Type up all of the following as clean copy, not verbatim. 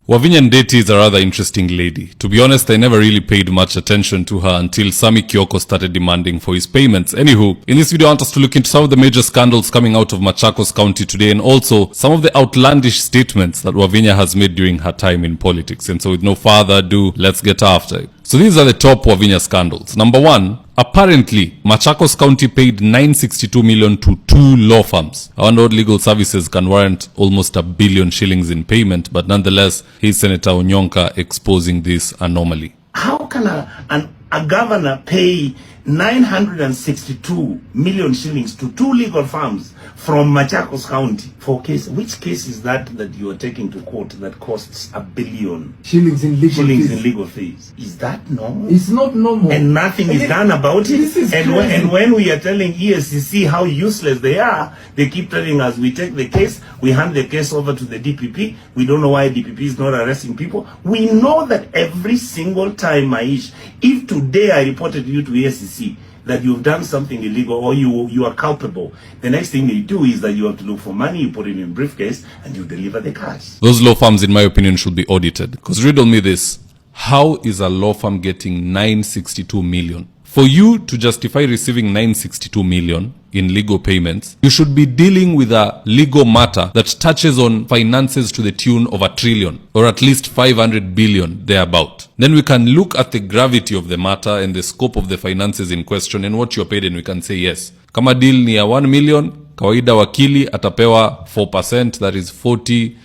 Wavinya Ndeti is a rather interesting lady. To be honest, I never really paid much attention to her until Sami Kioko started demanding for his payments. Anywho, in this video I want us to look into some of the major scandals coming out of Machakos County today, and also some of the outlandish statements that Wavinya has made during her time in politics. And so with no further ado, let's get after it. So these are the top Wavinya scandals. Number 1, apparently, Machakos County paid 962 million to 2 law firms. I wonder what legal services can warrant almost $1 billion shillings in payment, but nonetheless, here's Senator Onyonka exposing this anomaly. How can a governor pay 962 million shillings to 2 legal firms from Machakos County for case? Which case is that you are taking to court that costs $1 billion shillings in legal fees? Is that normal? It's not normal. And nothing is done about it. And when we are telling ESCC how useless they are, they keep telling us we take the case, we hand the case over to the DPP. We don't know why DPP is not arresting people. We know that every single time, Maish, if today I reported you to ESCC that you've done something illegal or you are culpable, the next thing they do is that you have to look for money, you put it in a briefcase, and you deliver the cash. Those law firms, in my opinion, should be audited. Because riddle me this, how is a law firm getting 962 million? For you to justify receiving 962 million in legal payments, you should be dealing with a legal matter that touches on finances to the tune of $1 trillion, or at least 500 billion thereabout. Then we can look at the gravity of the matter and the scope of the finances in question and what you're paid, and we can say yes. Kama deal ni ya 1 million, kawaida wakili atapewa 4%, that is 40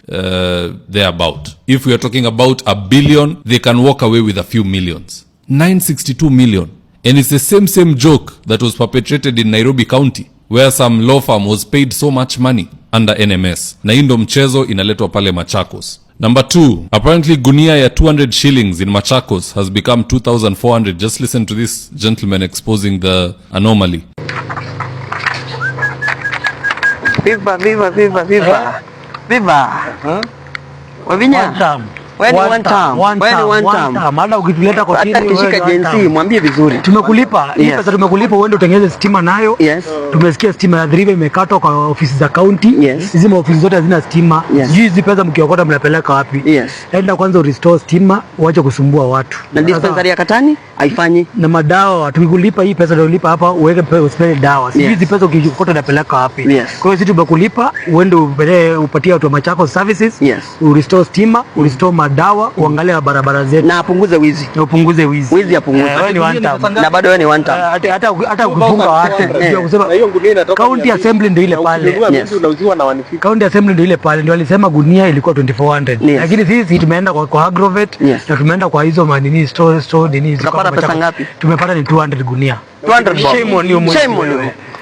thereabout. If we are talking about $1 billion, they can walk away with a few millions. 962 million. And it's the same joke that was perpetrated in Nairobi County, where some law firm was paid so much money under NMS. Na hii ndo mchezo inaletwa pale Machakos. Number 2, apparently gunia ya 200 shillings in Machakos has become 2,400. Just listen to this gentleman exposing the anomaly. Viva. Wavinya. One time. Hata ukituleta kwa chini wewe Genz mwambie vizuri. Tumekulipa, hii pesa tumekulipa uende utengeneze stima nayo. Yes. Tumesikia stima ya drive imekatwa kwa ofisi za county. Yes. Hizi ofisi zote hazina stima. Yes. Hizi pesa mkiokota mnapeleka wapi? Yes. Enda kwanza restore stima, uache kusumbua watu. Na dispensary ya Katani haifanyi. Na madawa tumekulipa, hii pesa ndio ulipa hapa uweke pesa usipende dawa. Yes. Hizi pesa ukiokota unapeleka wapi? Yes. Kwa hiyo sisi tumekulipa uende upatie watu wa Machakos services. Yes. Restore stima, restore madawa, uangalie barabara zetu. Na apunguze wizi. Na upunguze wizi. Wizi apunguze. Wewe ni one time. Na bado wewe ni one time. Hata kufunga watu. Ndio kusema county assembly ndio ile pale. Unauziwa na 150. County assembly ndio ile pale ndio walisema gunia ilikuwa 2400. Lakini sisi tumeenda kwa agrovet na tumeenda kwa hizo manini store nini. Tukapata pesa ngapi? Tumepata ni 200 gunia. 200. Shame on you.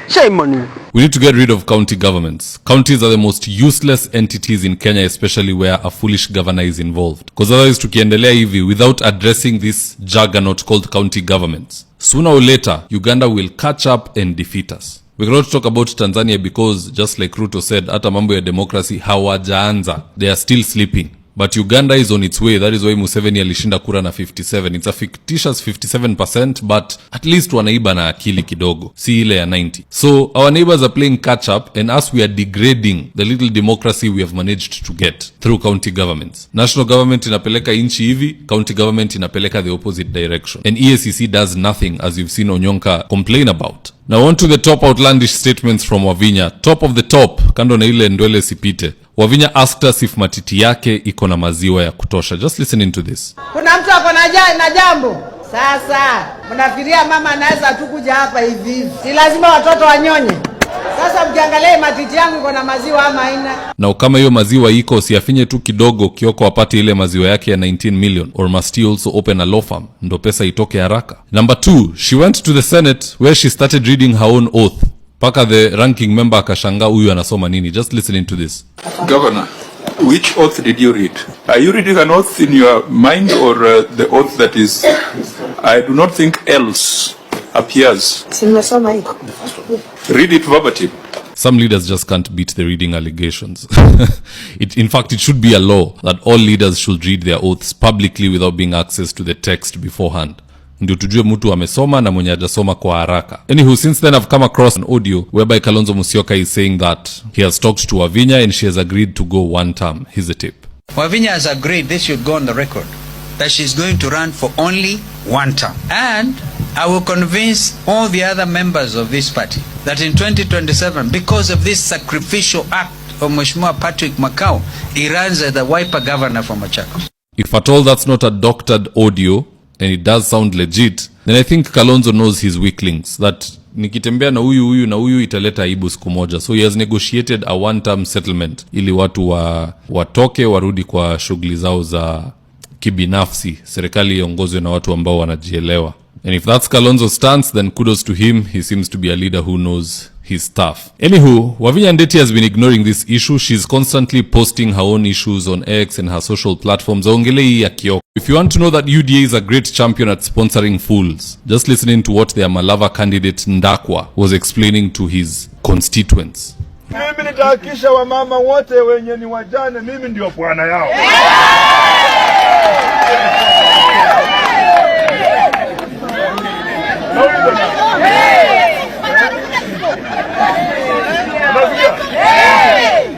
Shame on you. We need to get rid of county governments. Counties are the most useless entities in Kenya, especially where a foolish governor is involved. Because otherwise tukiendelea hivi without addressing this juggernaut called county governments, sooner or later Uganda will catch up and defeat us. We cannot talk about Tanzania because, just like Ruto said, hata mambo ya democracy hawajaanza. They are still sleeping. But Uganda is on its way. That is why Museveni alishinda kura na 57. It's a fictitious 57%, but at least wanaiba na akili kidogo, si ile ya 90. So our neighbors are playing catch up, and us, we are degrading the little democracy we have managed to get through county governments. National government inapeleka inchi hivi, county government inapeleka the opposite direction. And ESCC does nothing, as you've seen Onyonka complain about. Now on to the top outlandish statements from Wavinya. Top of the top, kando na ile ndwele sipite. Wavinya asked us if matiti yake iko na maziwa ya kutosha. Just listen into this. Kuna mtu ako na jambo. Sasa, mnafikiria mama anaweza tu kuja hapa hivi. Si lazima watoto wanyonye. Sasa mkiangalia matiti yangu iko na maziwa ama haina. Na kama hiyo maziwa iko, usiafinye tu kidogo Kioko apate ile maziwa yake ya 19 million, or must he also open a law firm ndo pesa itoke haraka. Number 2, she went to the Senate where she started reading her own oath. Paka the ranking member akashanga huyu anasoma nini. Just listening to this. Governor, which oath did you read? Are you reading an oath in your mind, or the oath that is, I do not think else appears? Read it verbatim. Some leaders just can't beat the reading allegations. In fact, it should be a law that all leaders should read their oaths publicly without being access to the text beforehand. Ndio tujue mtu amesoma na mwenye hajasoma kwa haraka. Anywho, since then I've come across an audio whereby Kalonzo Musyoka is saying that he has talked to Wavinya and she has agreed to go one term. Here's the tape. Wavinya has agreed, this should go on the record, that she's going to run for only one term. And I will convince all the other members of this party that in 2027, because of this sacrificial act of Mheshimiwa Patrick Makau, he runs as the Wiper governor for Machakos. If at all that's not a doctored audio, and it does sound legit, then I think Kalonzo knows his weaklings, that nikitembea na huyu italeta aibu siku moja. So he has negotiated a one-term settlement ili watu watoke warudi kwa shughuli zao za kibinafsi, serikali iongozwe na watu ambao wanajielewa. And if that's Kalonzo's stance, then kudos to him. He seems to be a leader who knows his stuff. Anywho, Wavinya Ndeti has been ignoring this issue. She's constantly posting her own issues on X and her social platforms. Ongelei ya kioko. If you want to know that UDA is a great champion at sponsoring fools, just listening to what their Malava candidate Ndakwa was explaining to his constituents. Mimi nitahakisha wamama wote wenye ni wajane, mimi ndio bwana yao.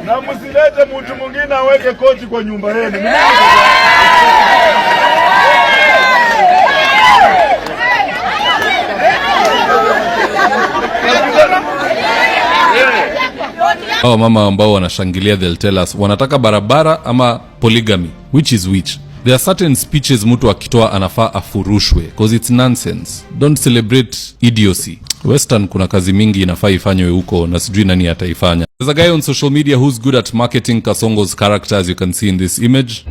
Na msilete mtu mwingine aweke koti kwa nyumba yenu. Hao mama ambao wanashangilia, they'll tell us wanataka barabara ama polygamy, which is which. There are certain speeches mtu akitoa anafaa afurushwe because it's nonsense. Don't celebrate idiocy. Western kuna kazi mingi inafaa ifanywe huko na sijui nani ataifanya. There's a guy on social media who's good at marketing Kasongo's character, as you can see in this image.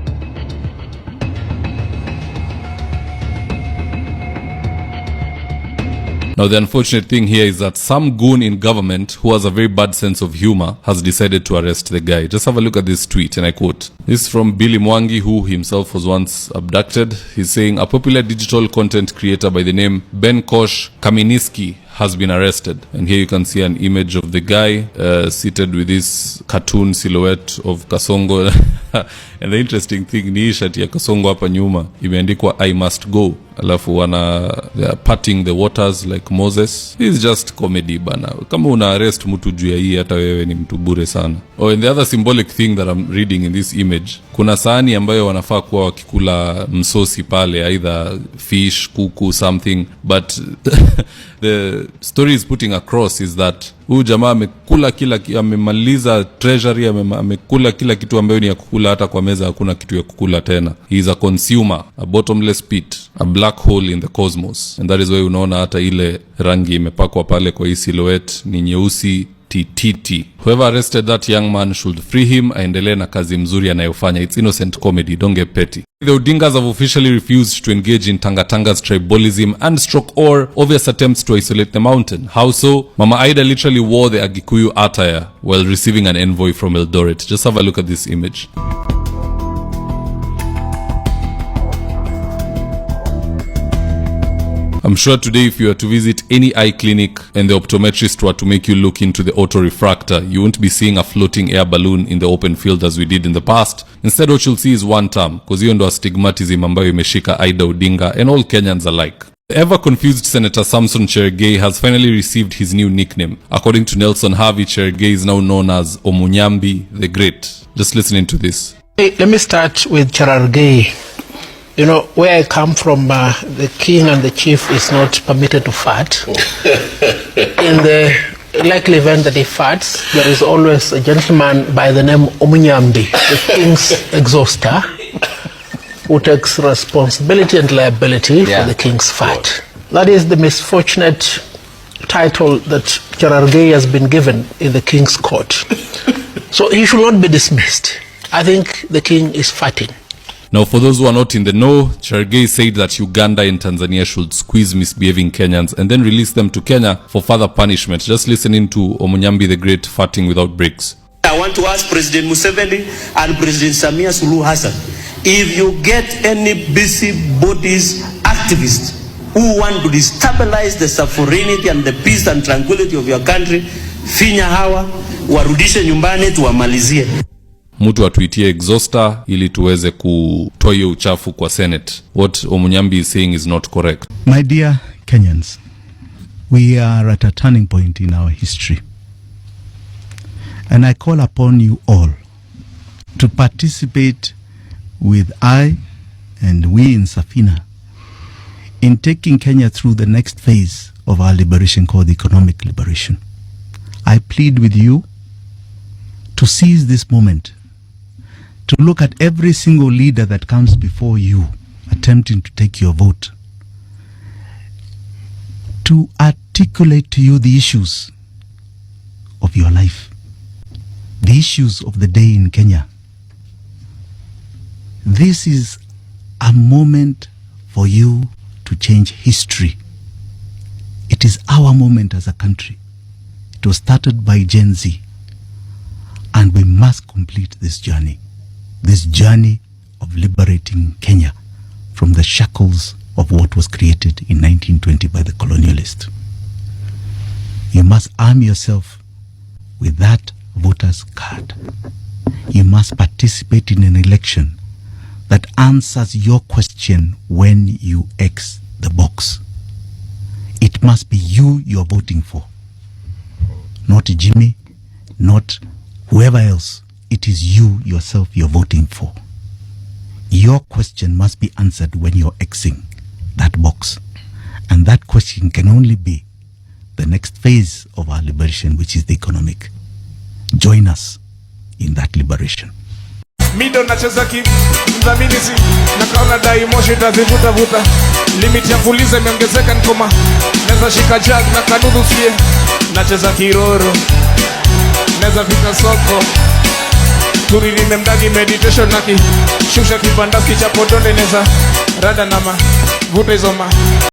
Now the unfortunate thing here is that some goon in government who has a very bad sense of humor has decided to arrest the guy. Just have a look at this tweet, and I quote. This is from Billy Mwangi, who himself was once abducted. He's saying, a popular digital content creator by the name Ben Kosh Kaminiski has been arrested. And here you can see an image of the guy seated with this cartoon silhouette of Kasongo. And the interesting thing ni shati ya Kasongo hapa nyuma imeandikwa I must go. Alafu they are parting the waters like Moses. This is just comedy bana. Kama una arrest mtu juu ya hii, hata wewe ni mtu bure sana. Oh, and the other symbolic thing that I'm reading in this image, kuna sahani ambayo wanafaa kuwa wakikula msosi pale, either fish, kuku, something, but the story is putting across is that huyu jamaa amekula amemaliza treasury, amekula kila kitu ambayo ni ya kukula, hata kwa meza hakuna kitu ya kukula tena. He is a consumer, a bottomless pit, a black hole in the cosmos. And that is why unaona hata ile rangi imepakwa pale kwa hii silhouette ni nyeusi tititi. Whoever arrested that young man should free him, aendelee na kazi mzuri anayofanya. It's innocent comedy, don't get petty. The Odingas have officially refused to engage in Tangatanga's tribalism and or obvious attempts to isolate the mountain. How so? Mama Aida literally wore the Agikuyu attire while receiving an envoy from Eldoret. Just have a look at this image. I'm sure today if you were to visit any eye clinic and the optometrist were to make you look into the autorefractor, you won't be seeing a floating air balloon in the open field as we did in the past. Instead, what you'll see is one term, because hiyo ndo astigmatism ambayo imeshika Aida Odinga and all Kenyans alike. The ever-confused Senator Samson Cherargei has finally received his new nickname. According to Nelson Harvey, Cherargei is now known as Omunyambi the Great. Just listening to this. Hey, let me start with Cherargei. You know, where I come from, the king and the chief is not permitted to fart. In the likely event that he farts, there is always a gentleman by the name Omunyambi, the king's exhauster, who takes responsibility and liability for the king's fart. That is the misfortunate title that Cherargei has been given in the king's court. So he should not be dismissed. I think the king is farting. Now, for those who are not in the know, Cherargei said that Uganda and Tanzania should squeeze misbehaving Kenyans and then release them to Kenya for further punishment. Just listening to Omunyambi the Great farting without breaks. I want to ask President Museveni and President Samia Suluhu Hassan, if you get any busy bodies activists who want to destabilize the sovereignty and the peace and tranquility of your country, finya hawa, warudishe nyumbani tuwamalizie. Mtu atuitie exhauster ili tuweze kutoa hiyo uchafu kwa Senate. What Omunyambi is saying is not correct. My dear Kenyans, we are at a turning point in our history. And I call upon you all to participate with I and we in Safina in taking Kenya through the next phase of our liberation called economic liberation. I plead with you to seize this moment, to look at every single leader that comes before you attempting to take your vote, to articulate to you the issues of your life, the issues of the day in Kenya. This is a moment for you to change history. It is our moment as a country. It was started by Genz, and we must complete this journey of liberating Kenya from the shackles of what was created in 1920 by the colonialist. You must arm yourself with that voter's card. You must participate in an election that answers your question when you X the box. It must be you you're voting for, not Jimmy, not whoever else. It is you yourself you're voting for. Your question must be answered when you're Xing that box. And that question can only be the next phase of our liberation, which is the economic. Join us in that liberation. Mido nacheza mdhamini si nakaona dai moshi tazivuta vuta limit ya fuliza imeongezeka nikoma neza shika jag na kanudu sie nacheza kiroro neza fika soko turirime mdagi meditation naki shusha kibandaski cha podonde neza rada nama vuta izoma